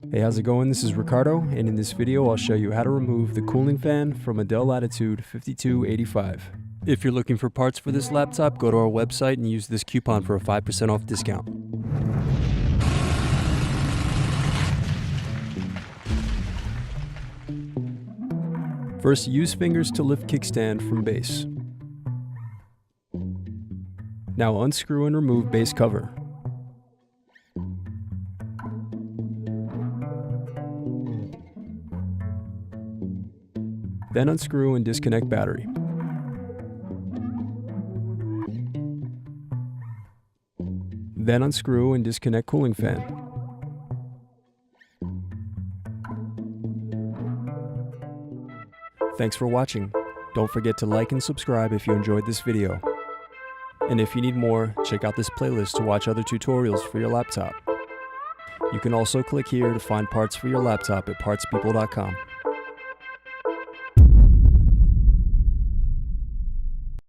Hey, how's it going? This is Ricardo, and in this video I'll show you how to remove the cooling fan from a Dell Latitude 5285. If you're looking for parts for this laptop, go to our website and use this coupon for a 5% off discount. First, use fingers to lift kickstand from base. Now unscrew and remove base cover. Then unscrew and disconnect battery. Then unscrew and disconnect cooling fan. Thanks for watching. Don't forget to like and subscribe if you enjoyed this video. And if you need more, check out this playlist to watch other tutorials for your laptop. You can also click here to find parts for your laptop at partspeople.com.